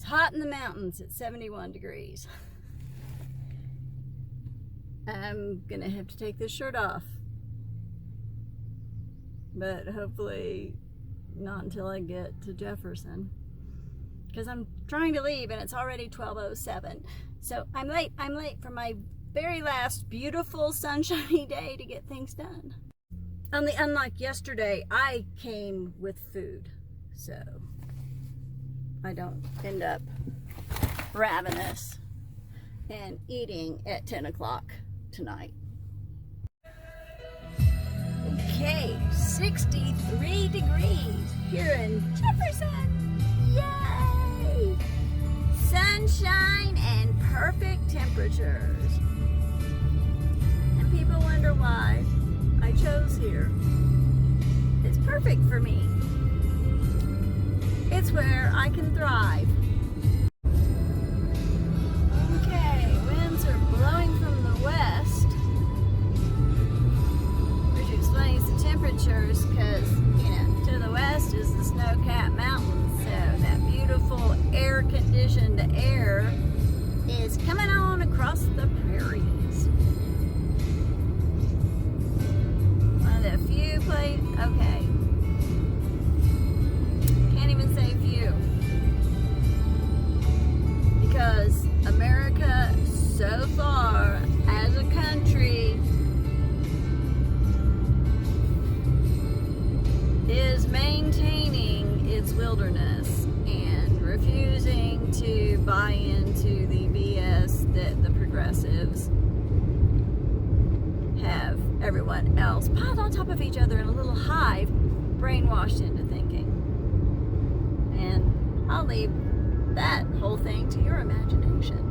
hot in the mountains at 71 degrees. I'm gonna have to take this shirt off, but hopefully not until I get to Jefferson, because I'm trying to leave and it's already 12:07. So I'm late for my very last beautiful sunshiny day to get things done. Unlike yesterday, I came with food, so I don't end up ravenous and eating at 10 o'clock tonight. Okay, 63 degrees here in Jefferson. Yay! Sunshine and perfect temperatures. And people wonder why I chose here. It's perfect for me. It's where I can thrive. Okay, winds are blowing from the west, which explains the temperatures, because, you know, to the west is the snow-capped mountains, so that beautiful air-conditioned air is coming on across the prairies. One of the few places, okay. Can't even say few, because America so far as a country is maintaining its wilderness and refusing to buy into the BS that the progressives have everyone else piled on top of each other in a little hive, brainwashed into thinking. And I'll leave that whole thing to your imagination.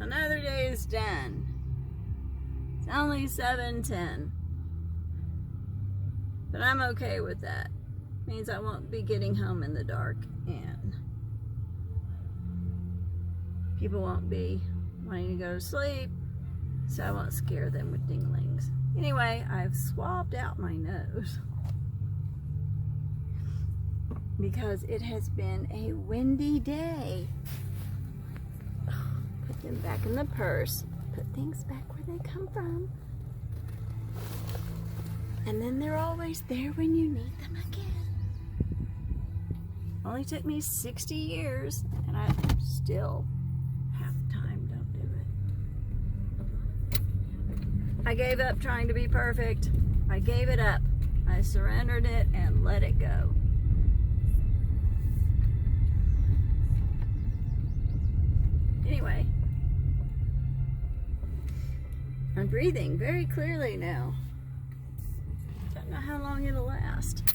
Another day is done. It's only 7:10. But I'm okay with that. Means I won't be getting home in the dark and people won't be wanting to go to sleep, so I won't scare them with dinglings. Anyway, I've swabbed out my nose because it has been a windy day. Put them back in the purse. Put things back where they come from. And then they're always there when you need them again. Only took me 60 years, and I still half the time don't do it. I gave up trying to be perfect. I gave it up. I surrendered it and let it go. Anyway, I'm breathing very clearly now. Don't know how long it'll last.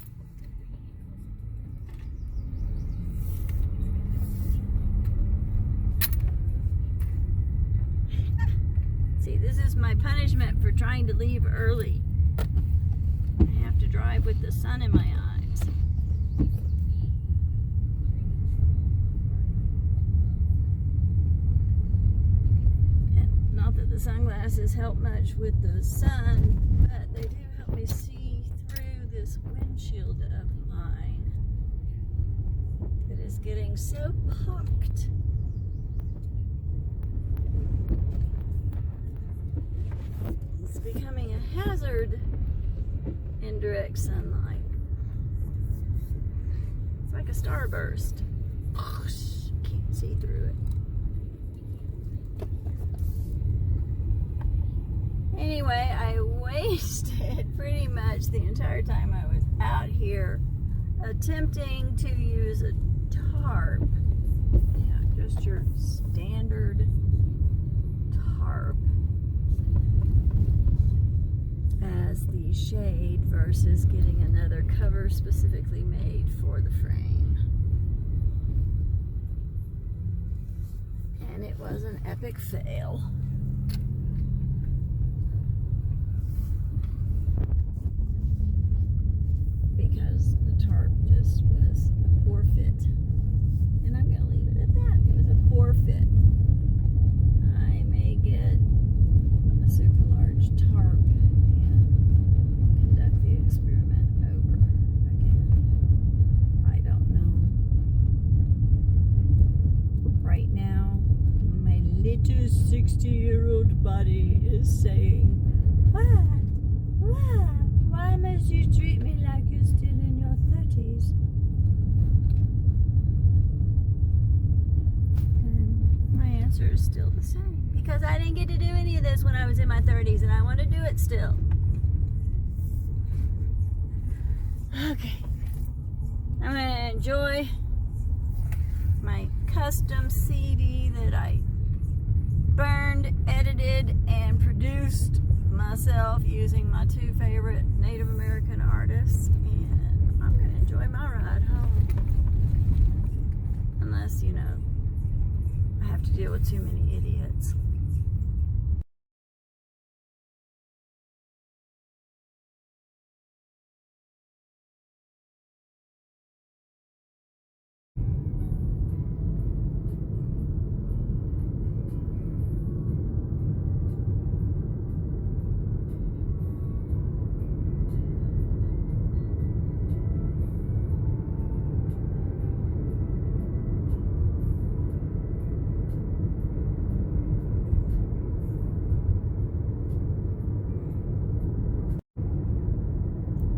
See, this is my punishment for trying to leave early. I have to drive with the sun in my eyes. The sunglasses help much with the sun, but they do help me see through this windshield of mine that is getting so pocked. It's becoming a hazard in direct sunlight. It's like a starburst. Can't see through it. Anyway, I wasted pretty much the entire time I was out here attempting to use a tarp. Yeah, just your standard tarp as the shade versus getting another cover specifically made for the frame. was an epic fail. Because the tarp just was a poor fit. And I'm going to leave it at that. It was a poor fit. I may get a super large tarp and conduct the experiment over again. I don't know. Right now, my little 60-year-old body is saying, why must you treat me like you're still in your 30s? And my answer is still the same. Because I didn't get to do any of this when I was in my 30s, and I want to do it still. Okay. I'm going to enjoy my custom CD that I burned, edited, and produced myself using my two favorite Native American artists, and I'm going to enjoy my ride home. Unless, you know, I have to deal with too many idiots.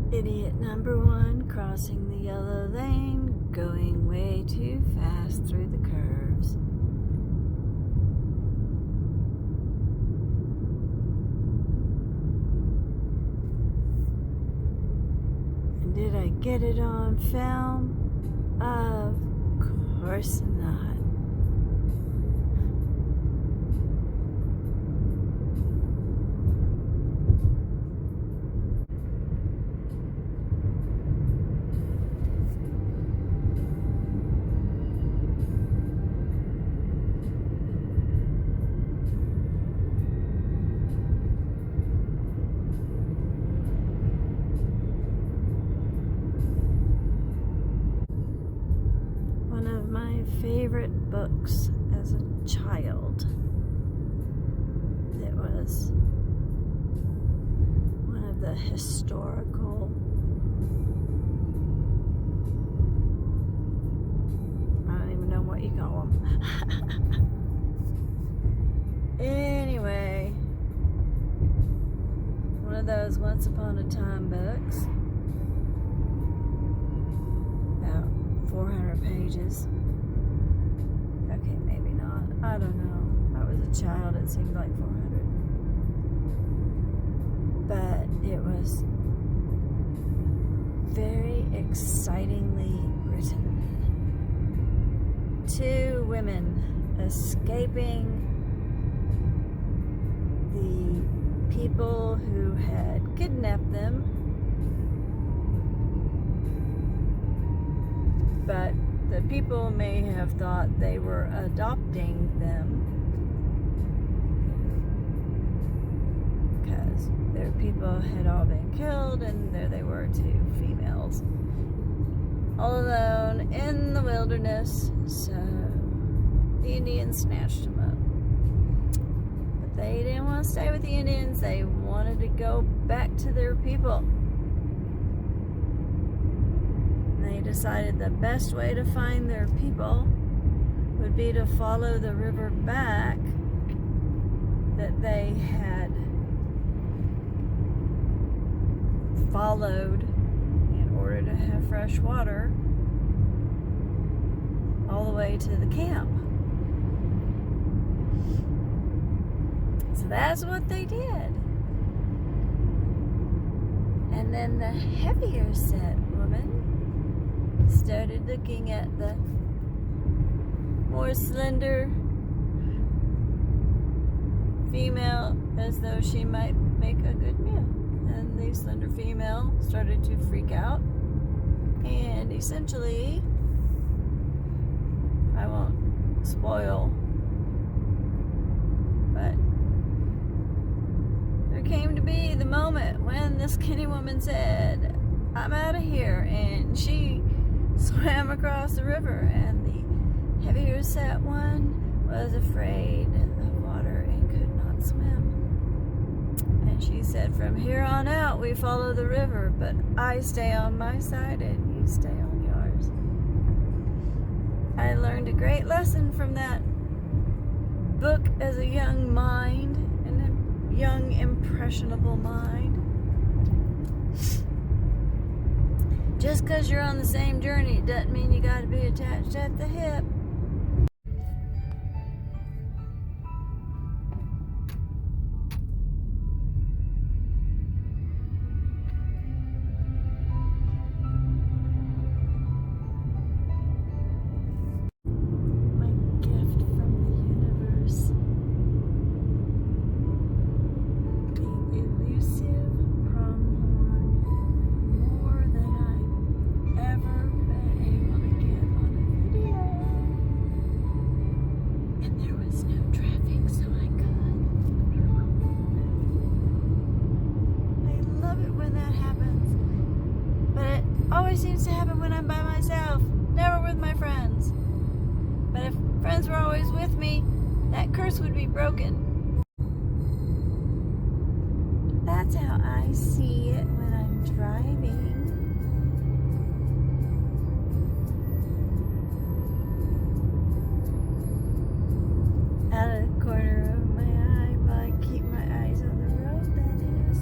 Idiot number one, crossing the yellow lane, going way too fast through the curves. And did I get it on film? Of course not. Favorite books as a child. It was one of the historical, I don't even know what you call them. Anyway, one of those Once Upon a Time books, about 400 pages. Okay, maybe not. I don't know. I was a child, it seemed like 400. But it was very excitingly written. Two women escaping the people who had kidnapped them, but the people may have thought they were adopting them because their people had all been killed, and there they were, two females, all alone in the wilderness. So the Indians snatched them up. But they didn't want to stay with the Indians. They wanted to go back to their people. They decided the best way to find their people would be to follow the river back that they had followed in order to have fresh water all the way to the camp. So that's what they did. And then the heavier set woman started looking at the more slender female as though she might make a good meal. And the slender female started to freak out, and essentially, I won't spoil moment when the skinny woman said, "I'm out of here," and she swam across the river, and the heavier set one was afraid of water and could not swim. And she said, "From here on out we follow the river, but I stay on my side and you stay on yours." I learned a great lesson from that book as a young mind, and a young impressionable mind. Just because you're on the same journey doesn't mean you got to be attached at the hip. My gift from the universe. The elusive pronghorn. More than I've ever been able to get on a video. And there was no traffic, so I could. I love it when that happens. But it always seems to happen when I'm by myself, never with my friends. But if friends were always with me, that curse would be broken. That's how I see it when I'm driving. Out of the corner of my eye, while I keep my eyes on the road, that is.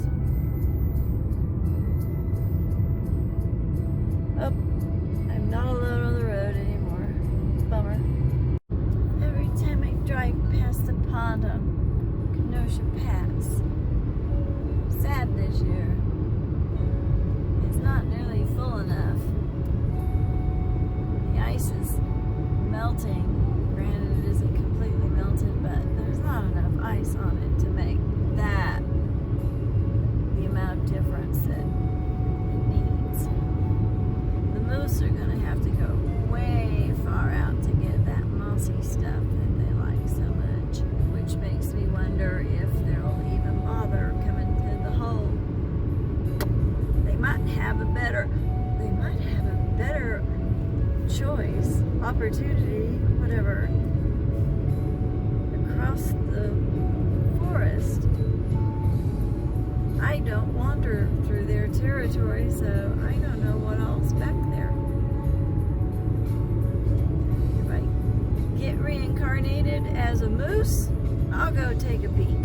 Oh, I'm not alone on the road anymore. Bummer. Every time I drive past the pond on Kenosha Pass, sad this year. It's not nearly full enough. The ice is melting. Granted, it isn't completely melted, but there's not enough ice on it to make that the amount of difference that it needs. The moose are going to have to go way far out to get that mossy stuff that they like so much, which makes me wonder if they'll even bother coming to the hole. They might have a better choice, opportunity, whatever, across the forest. I don't wander through their territory, so I don't know what all's back there. If I get reincarnated as a moose, I'll go take a peek.